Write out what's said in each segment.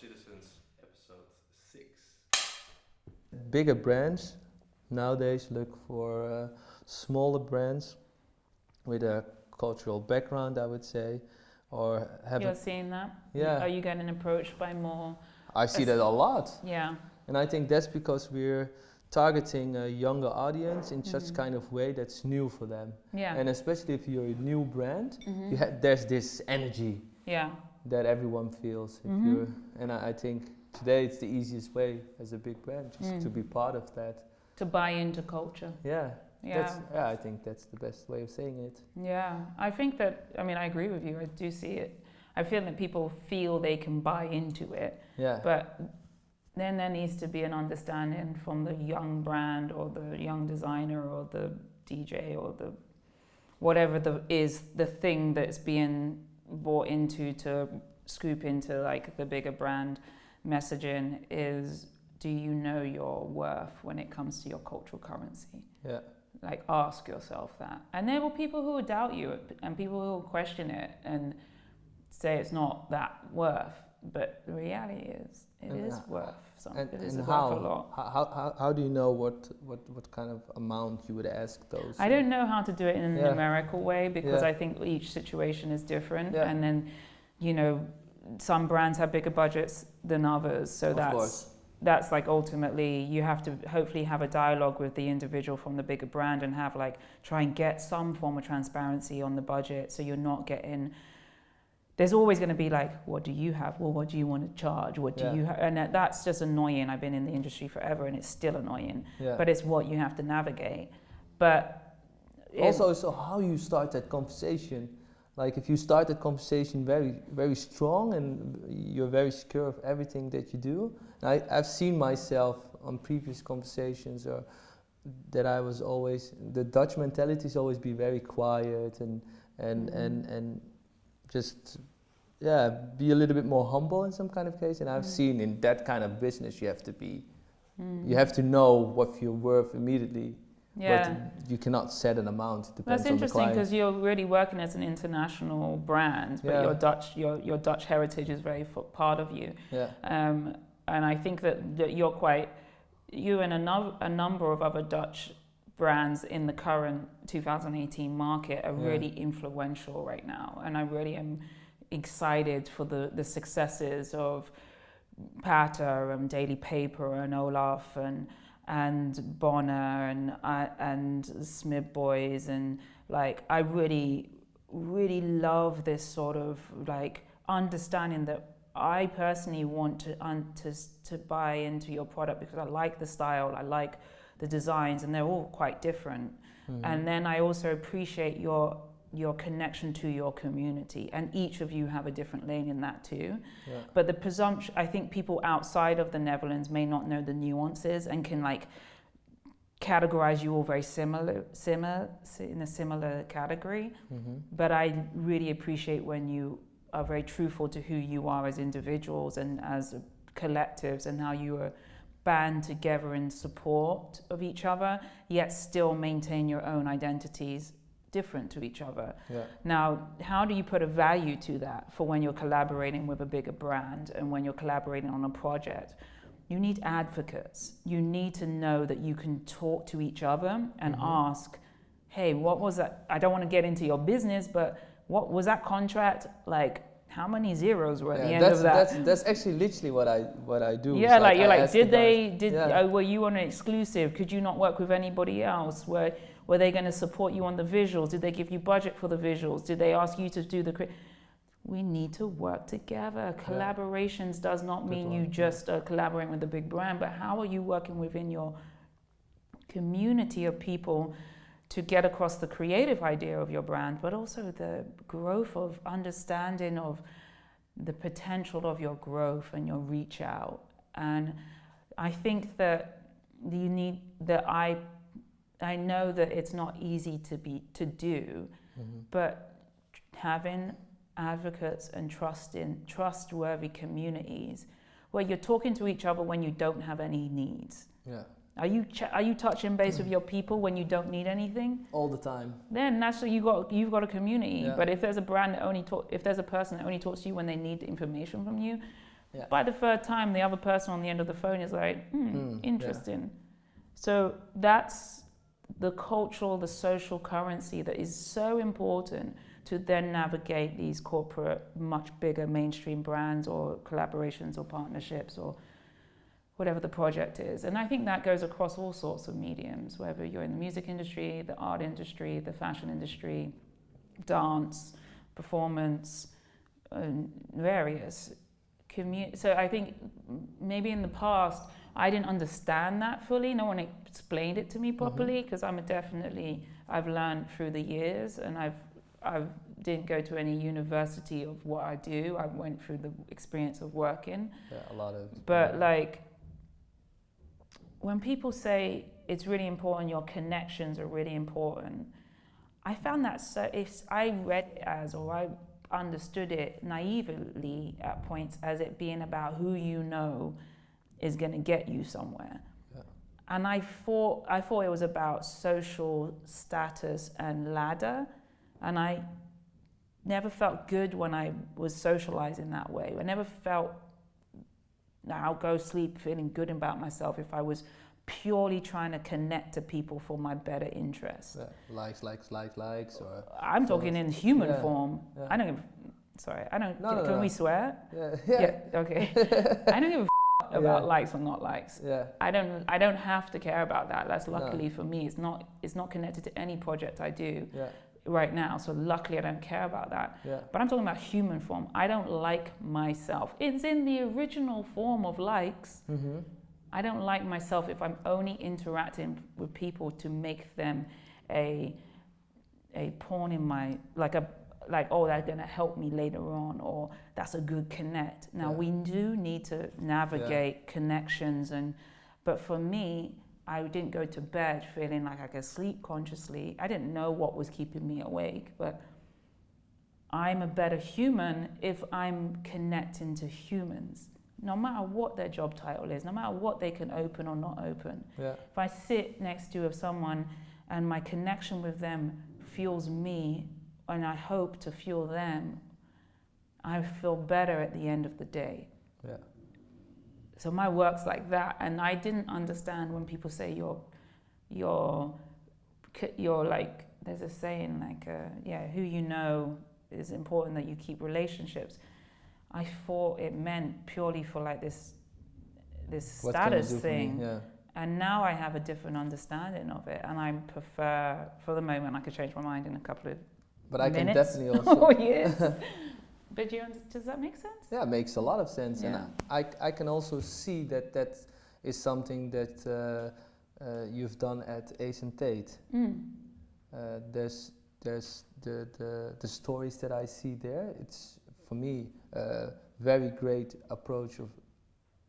Citizens, episode 6. Bigger brands nowadays look for smaller brands with a cultural background, I would say, or have. You're seeing that? Yeah. Are you getting approached by more? I see that a lot. Yeah. And I think that's because we're targeting a younger audience in such kind of way that's new for them. Yeah. And especially if you're a new brand, Mm-hmm. there's this energy Yeah. that everyone feels. If you're, and I think today it's the easiest way as a big brand, just to be part of that. To buy into culture. Yeah. Yeah. I think that's the best way of saying it. Yeah. I think that, I mean, I agree with you. I do see it. I feel that people feel they can buy into it. Yeah. But then there needs to be an understanding from the young brand or the young designer or the DJ or the whatever the thing that's being bought into to scoop into like the bigger brand messaging is, do you know your worth when it comes to your cultural currency? Yeah. Like, ask yourself that. And there will people who will doubt you and people who will question it and say it's not that worth. But the reality is, it is worth something. It is worth a lot. How do you know what kind of amount you would ask those? I don't know how to do it in a numerical way because Yeah. I think each situation is different. Yeah. And then, you know, some brands have bigger budgets than others. So that's like ultimately you have to hopefully have a dialogue with the individual from the bigger brand and have like try and get some form of transparency on the budget so you're not getting. There's always going to be like, what do you have? Well, what do you want to charge? What do you have? And that's just annoying. I've been in the industry forever and it's still annoying. Yeah. But it's what you have to navigate. But also, so how you start that conversation. Like if you start that conversation very, very strong and you're very secure of everything that you do. I've seen myself on previous conversations or that I was always, the Dutch mentality is always be very quiet and just be a little bit more humble in some kind of case. And I've seen in that kind of business you have to be, you have to know what you're worth immediately. yeah. But you cannot set an amount. It depends That's on the interesting client. because you're really working as an international brand, but your Dutch heritage is very part of you. Yeah. And I think that you and a number of other Dutch brands in the current 2018 market are really influential right now. And I really am excited for the successes of Pater and Daily Paper and Ølåf and Bonner and Smith Boys. And like, I really, really love this sort of like understanding that I personally want to buy into your product because I like the style, I like the designs, and they're all quite different. And then I also appreciate your connection to your community, and each of you have a different lane in that too. Yeah. But the presumption, I think people outside of the Netherlands may not know the nuances and can like categorize you all very similar in a similar category. But I really appreciate when you are very truthful to who you are as individuals and as collectives and how you are band together in support of each other, yet still maintain your own identities different to each other. Yeah. Now, how do you put a value to that for when you're collaborating with a bigger brand and when you're collaborating on a project? You need advocates. You need to know that you can talk to each other and ask, hey, what was that? I don't want to get into your business, but what was that contract like? How many zeros were at the end of that? That's actually literally what I do. Yeah, like you're like, were you on an exclusive? Could you not work with anybody else? Were they going to support you on the visuals? Did they give you budget for the visuals? Did they ask you to do we need to work together. Collaborations does not mean you just are collaborating with a big brand, but how are you working within your community of people to get across the creative idea of your brand, but also the growth of understanding of the potential of your growth and your reach out. And I think that you need that I know that it's not easy to do, but having advocates and trustworthy communities where you're talking to each other when you don't have any needs. Yeah. Are you touching base with your people when you don't need anything? All the time. Then that's what you've got a community. Yeah. But if there's a brand that if there's a person that only talks to you when they need information from you, Yeah. By the third time, the other person on the end of the phone is like, interesting. Yeah. So that's the cultural, the social currency that is so important to then navigate these corporate, much bigger mainstream brands or collaborations or partnerships or whatever the project is. And I think that goes across all sorts of mediums, whether you're in the music industry, the art industry, the fashion industry, dance, performance, various. So I think maybe in the past, I didn't understand that fully. No one explained it to me properly, because I've learned through the years, and I didn't go to any university of what I do. I went through the experience of working. Yeah, a lot of. But like, when people say it's really important, your connections are really important, I found that if I read it as, or I understood it naively at points as it being about who you know is going to get you somewhere. Yeah. And I thought it was about social status and ladder, and I never felt good when I was socializing that way. I never felt I'll go sleep feeling good about myself if I was purely trying to connect to people for my better interests. Yeah. Likes, or... I'm talking in human form. Yeah. I don't give... Sorry, I don't... Can we swear? Yeah. Okay. I don't give a about likes or not likes. Yeah. I don't have to care about that. That's luckily for me. It's not connected to any project I do right now. So luckily I don't care about that. Yeah. But I'm talking about human form. I don't like myself. It's in the original form of likes. Mm-hmm. I don't like myself if I'm only interacting with people to make them a pawn in my, oh, they're going to help me later on, or that's a good connect. Now, we do need to navigate connections, but for me, I didn't go to bed feeling like I could sleep consciously. I didn't know what was keeping me awake, but I'm a better human if I'm connecting to humans, no matter what their job title is, no matter what they can open or not open. Yeah. If I sit next to someone and my connection with them fuels me, and I hope to fuel them, I feel better at the end of the day. Yeah. So my work's like that, and I didn't understand when people say you're like, there's a saying like, who you know is important, that you keep relationships. I thought it meant purely for like this status thing. And now I have a different understanding of it, and I prefer, for the moment, I could change my mind in a couple of But I minutes. can definitely also... Oh, yes. But does that make sense? Yeah, it makes a lot of sense. Yeah. And I can also see that is something that you've done at Ace and Tate. There's the stories that I see there. It's, for me, a very great approach of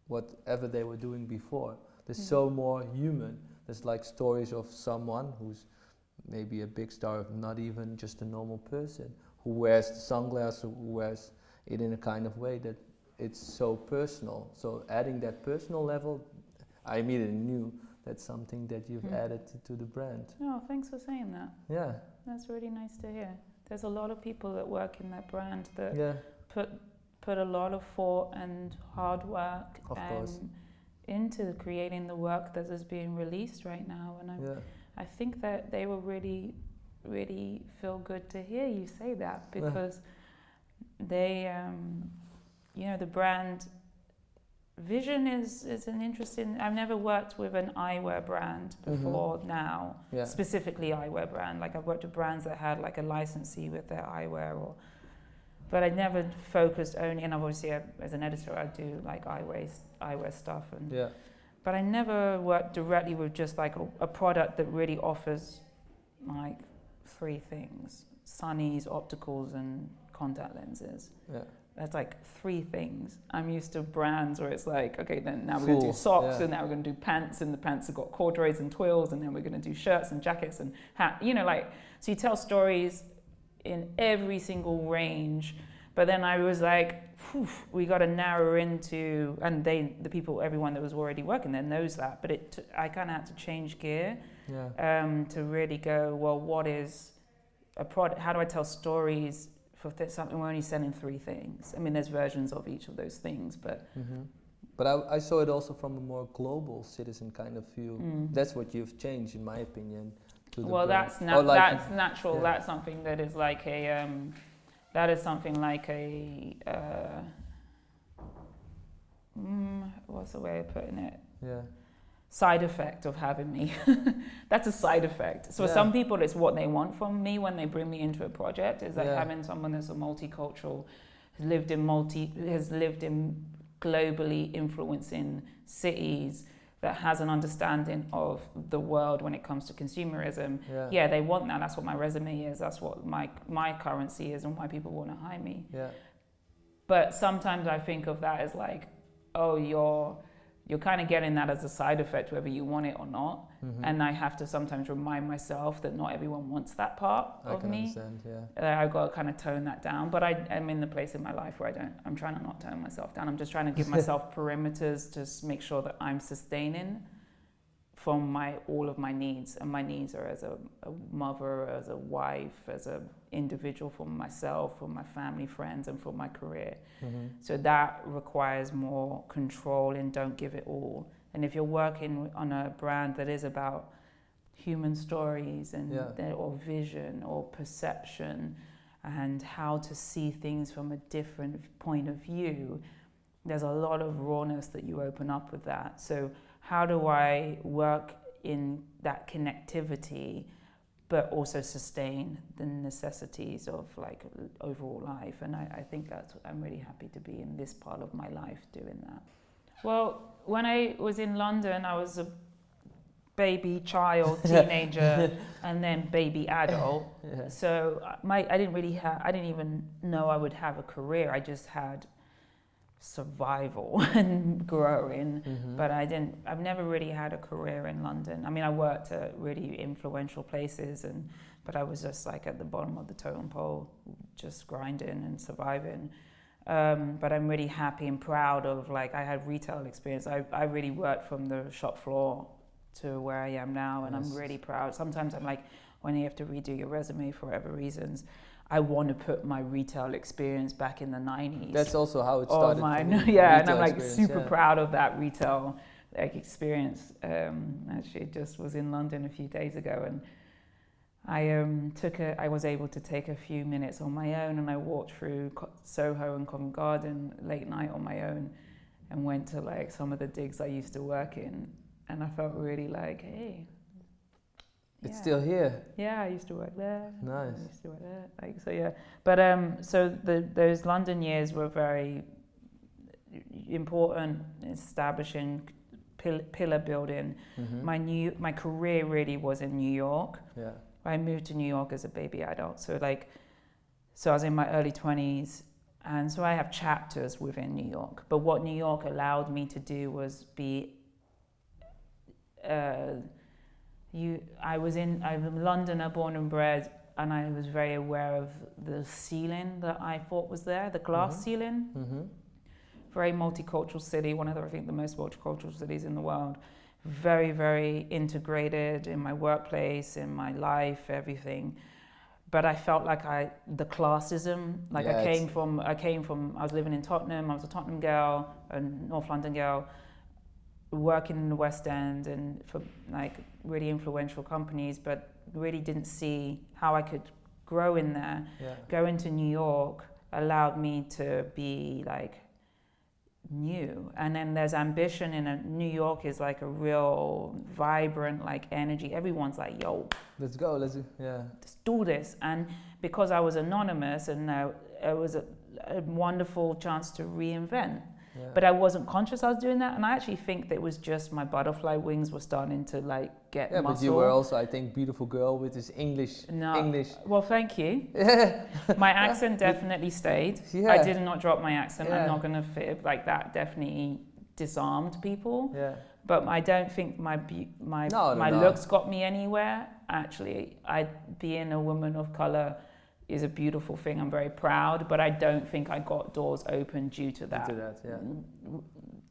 whatever they were doing before. There's so more human. There's like stories of someone who's maybe a big star, not even just a normal person, who wears the sunglasses, who wears it in a kind of way that it's so personal. So adding that personal level, I immediately knew that's something that you've added to the brand. Oh, thanks for saying that. Yeah. That's really nice to hear. There's a lot of people that work in that brand that put a lot of thought and hard work into creating the work that is being released right now. And I think that they will really, really feel good to hear you say that, because they, the brand vision is an interesting... I've never worked with an eyewear brand before now, specifically eyewear brand. Like I've worked with brands that had like a licensee with their eyewear, but I never focused only, and obviously as an editor I do like eyewear stuff, but I never worked directly with just like a product that really offers like three things: sunnies, opticals, and contact lenses. Yeah. That's like three things. I'm used to brands where it's like, okay, then now we're going to do socks, and now we're going to do pants, and the pants have got corduroys and twills, and then we're going to do shirts and jackets and hat. So you tell stories in every single range. But then I was like, we got to narrow into, and everyone that was already working there knows that. But I kind of had to change gear to really go, well, what is a product? How do I tell stories something, we're only selling 3 things. I mean, there's versions of each of those things, but... But I saw it also from a more global citizen kind of view. That's what you've changed, in my opinion. Well, that's natural. Yeah. That's something that is like a... what's the way of putting it? Yeah. Side effect of having me. That's a side effect. So some people, it's what they want from me when they bring me into a project, is like having someone that's a multicultural, has lived in globally influencing cities, that has an understanding of the world when it comes to consumerism. Yeah, they want that. That's what my resume is. That's what my currency is, and why people want to hire me. Yeah. But sometimes I think of that as like, oh, you're kind of getting that as a side effect, whether you want it or not. And I have to sometimes remind myself that not everyone wants that part of me. I can understand, I've got to kind of tone that down. But I'm in the place in my life where I'm trying to not tone myself down. I'm just trying to give myself perimeters to make sure that I'm sustaining from all of my needs. And my needs are as a mother, as a wife, as an individual, for myself, for my family, friends, and for my career. So that requires more control and don't give it all. And if you're working on a brand that is about human stories and or vision or perception and how to see things from a different point of view, there's a lot of rawness that you open up with that. So how do I work in that connectivity but also sustain the necessities of like overall life? And I think I'm really happy to be in this part of my life doing that. Well, when I was in London, I was a baby, child, teenager, and then baby adult. So I didn't even know I would have a career. I just had survival and growing, but I've never really had a career in London. I mean, I worked at really influential places, but I was just like at the bottom of the totem pole, just grinding and surviving. But I'm really happy and proud of, like, I had retail experience. I really worked from the shop floor to where I am now, and I'm really proud. Sometimes I'm like, when you have to redo your resume for whatever reasons, I want to put my retail experience back in the 90s. That's also how it started. And I'm like super proud of that retail experience. Actually, just was in London a few days ago, and I was able to take a few minutes on my own, and I walked through Soho and Covent Garden late night on my own, and went to like some of the digs I used to work in, and I felt really like, hey. It's still here. Yeah, I used to work there. Nice. I used to work there. But those London years were very important, establishing, pillar building. My career really was in New York. Yeah. I moved to New York as a baby adult. So I was in my early 20s, and so I have chapters within New York. But what New York allowed me to do was be. I'm a Londoner, born and bred, and I was very aware of the ceiling that I thought was there, the glass ceiling. Very multicultural city, one of the most multicultural cities in the world. Very, very integrated in my workplace, in my life, everything. But I felt like the classism, like I was living in Tottenham, I was a Tottenham girl, a North London girl, working in the West End and for like really influential companies, but really didn't see how I could grow in there. Going to New York allowed me to be like new, and then there's ambition in New York is like a real vibrant like energy. Everyone's like, yo, let's go, let's do this. And because I was anonymous, and it was a wonderful chance to reinvent. But I wasn't conscious I was doing that, and I actually think that it was just my butterfly wings were starting to like get muscle. But you were also, I think, beautiful girl with this English. Well, thank you. My accent definitely stayed. I did not drop my accent. I'm not going to fib. Like that definitely disarmed people. But I don't think my looks got me anywhere. Actually, being a woman of color is a beautiful thing. I'm very proud, but I don't think I got doors open due to that.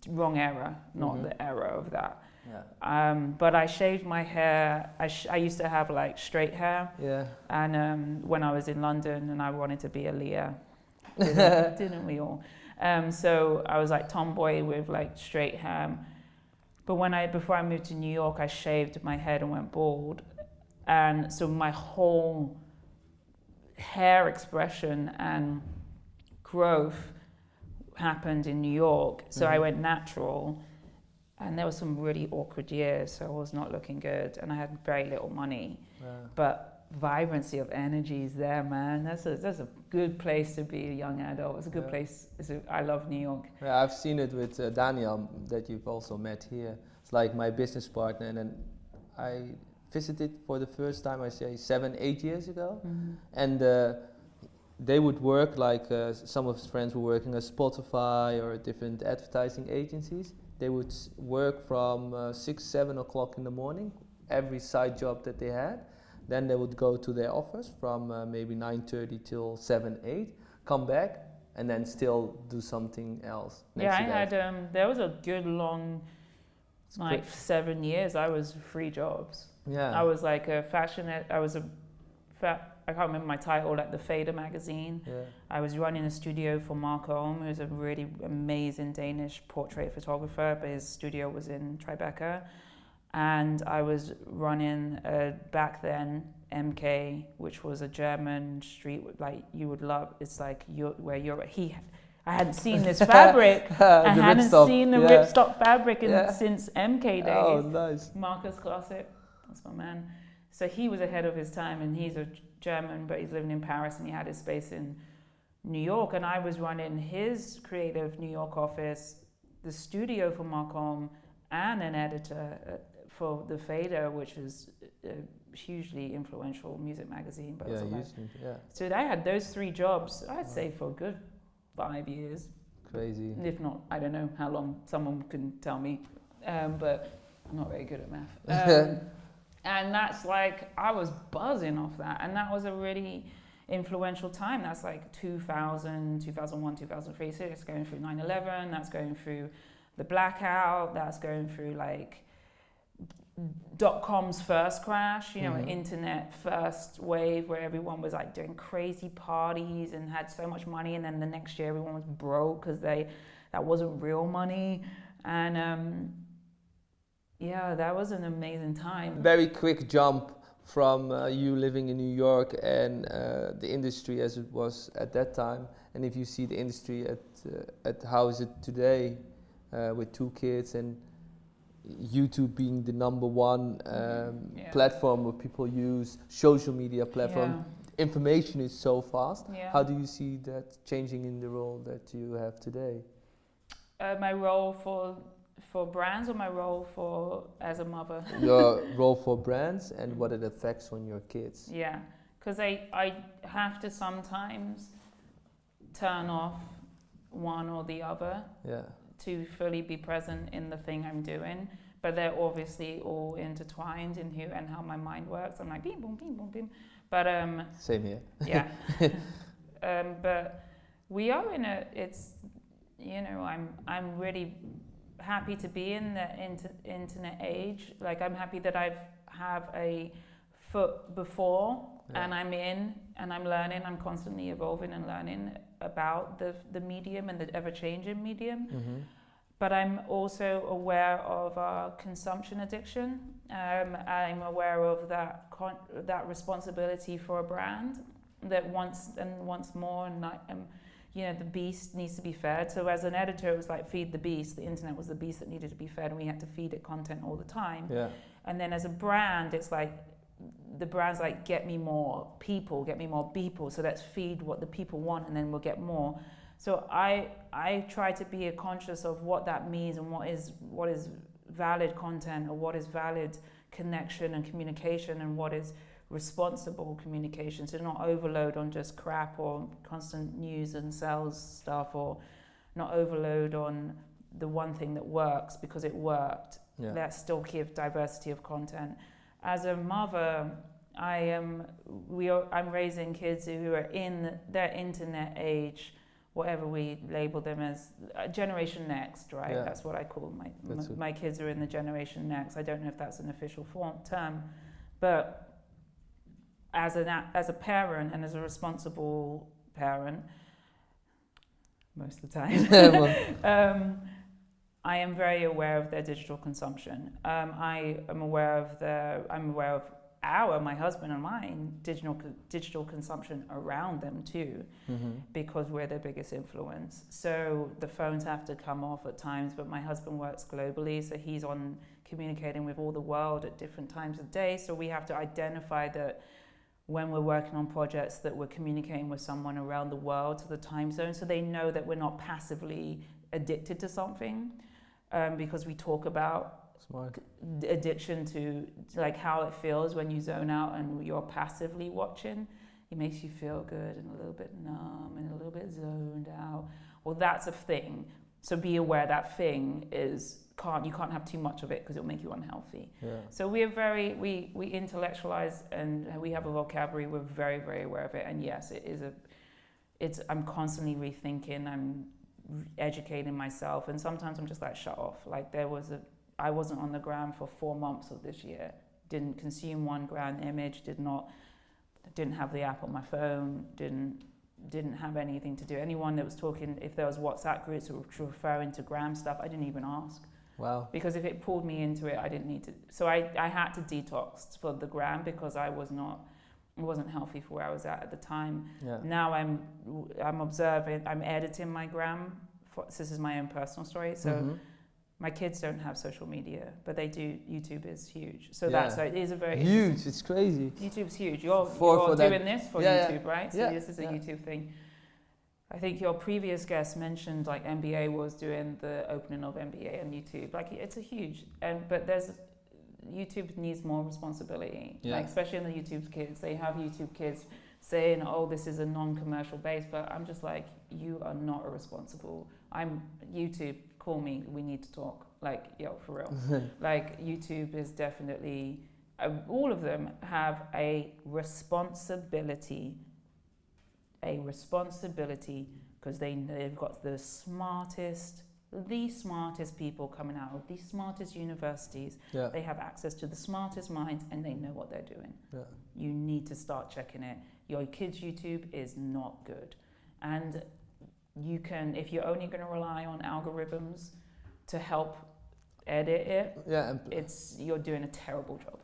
wrong era, not the era of that. Yeah. But I shaved my hair. I used to have like straight hair. Yeah. And when I was in London and I wanted to be a Leah, didn't we all? So I was like tomboy with like straight hair. But before I moved to New York, I shaved my head and went bald. And so my whole hair expression and growth happened in New York. So I went natural. And there were some really awkward years, so I was not looking good, and I had very little money. But vibrancy of energy is there, man. That's a good place to be a young adult. It's a good place. I love New York. Yeah, I've seen it with Daniel, that you've also met here. It's like my business partner, and then I visited for the first time, I say 7-8 years ago, and they would work like some of his friends were working at Spotify or different advertising agencies. They would work from 6-7 o'clock in the morning, every side job that they had. Then they would go to their office from maybe 9:30 till 7-8, come back, and then still do something else. Yeah, I had, there was a good long, like 7 years, I was 3 jobs. Yeah. I was like a I can't remember my title, like the Fader magazine. Yeah. I was running a studio for Mark Ohm, who's a really amazing Danish portrait photographer, but his studio was in Tribeca. And I was running, back then, MK, which was a German street, like you would love. It's like I hadn't seen this fabric. I hadn't seen the ripstop fabric since MK days. Oh, nice. Marcus Classic, that's my man. So he was ahead of his time, and he's a German, but he's living in Paris, and he had his space in New York. And I was running his creative New York office, the studio for Marcom, and an editor for the Fader, which is a hugely influential music magazine. But so I had those 3 jobs, I'd say, for a good 5 years. Crazy. If not, I don't know how long, someone can tell me, but I'm not very good at math. And that's like, I was buzzing off that. And that was a really influential time. That's like 2000, 2001, 2003. So it's going through 9/11. That's going through the blackout. That's going through like .com's first crash, internet first wave, where everyone was like doing crazy parties and had so much money. And then the next year everyone was broke because that wasn't real money. And yeah, that was an amazing time. Very quick jump from you living in New York and the industry as it was at that time. And if you see the industry at how is it today with 2 kids and YouTube being the number one platform where people use, social media platform. Yeah. Information is so fast. Yeah. How do you see that changing in the role that you have today? My role for brands, or my role as a mother? Your role for brands and what it affects on your kids. Yeah, because I have to sometimes turn off one or the other to fully be present in the thing I'm doing. But they're obviously all intertwined in who and how my mind works. I'm like, beam, boom, beam, boom, beam. But same here. Yeah. But we are in I'm really happy to be in the internet age. Like, I'm happy that I have a foot before and I'm in and I'm learning. I'm constantly evolving and learning about the medium and the ever-changing medium. Mm-hmm. But I'm also aware of our consumption addiction. I'm aware of that responsibility for a brand that wants more, and the beast needs to be fed. So as an editor, it was like feed the beast. The internet was the beast that needed to be fed, and we had to feed it content all the time. Yeah. And then as a brand, it's like the brand's like, get me more people. So let's feed what the people want, and then we'll get more. So I try to be conscious of what that means and what is valid content, or what is valid connection and communication, and what is responsible communication. So not overload on just crap or constant news and sales stuff, or not overload on the one thing that works because it worked. Yeah. Let's still give diversity of content. As a mother, I'm raising kids who are in their internet age whatever we label them as, Generation Next, right? Yeah. That's what I call my kids are in the Generation Next. I don't know if that's an official term, but as a parent and as a responsible parent, most of the time, I am very aware of their digital consumption. I am aware of my husband and mine, digital consumption around them too, because we're their biggest influence. So the phones have to come off at times, but my husband works globally, so he's on communicating with all the world at different times of day. So we have to identify that when we're working on projects that we're communicating with someone around the world to the time zone, so they know that we're not passively addicted to something, because we talk about addiction to like how it feels when you zone out and you're passively watching. It makes you feel good and a little bit numb and a little bit zoned out. Well, that's a thing. So be aware that thing you can't have too much of it because it'll make you unhealthy. Yeah. So we intellectualize and we have a vocabulary. We're very, very aware of it. And yes, I'm constantly rethinking. I'm educating myself, and sometimes I'm just like shut off. Like I wasn't on the gram for 4 months of this year. Didn't consume one grand image. Didn't have the app on my phone. Didn't have anything to do. Anyone that was talking, if there was WhatsApp groups that were referring to gram stuff, I didn't even ask. Wow. Because if it pulled me into it, I didn't need to. So I had to detox for the gram because it wasn't healthy for where I was at the time. Yeah. Now I'm observing, I'm editing my gram. This is my own personal story. So my kids don't have social media, but they do. YouTube is huge. So it is a very huge. It's crazy. YouTube's huge. You're doing this for YouTube, right? So this is a YouTube thing. I think your previous guest mentioned like NBA was doing the opening of NBA on YouTube. Like it's a huge, but YouTube needs more responsibility. Yeah. Like especially in the YouTube kids, they have YouTube kids saying, "Oh, this is a non-commercial base," but I'm just like, you are not irresponsible. I'm YouTube. Call me. We need to talk. Like, yo, for real. Like YouTube is definitely. All of them have a responsibility because they've got the smartest people coming out of the smartest universities. Yeah. They have access to the smartest minds and they know what they're doing. Yeah. You need to start checking it. Your kids' YouTube is not good. And you can, if you're only going to rely on algorithms to help edit it, you're doing a terrible job.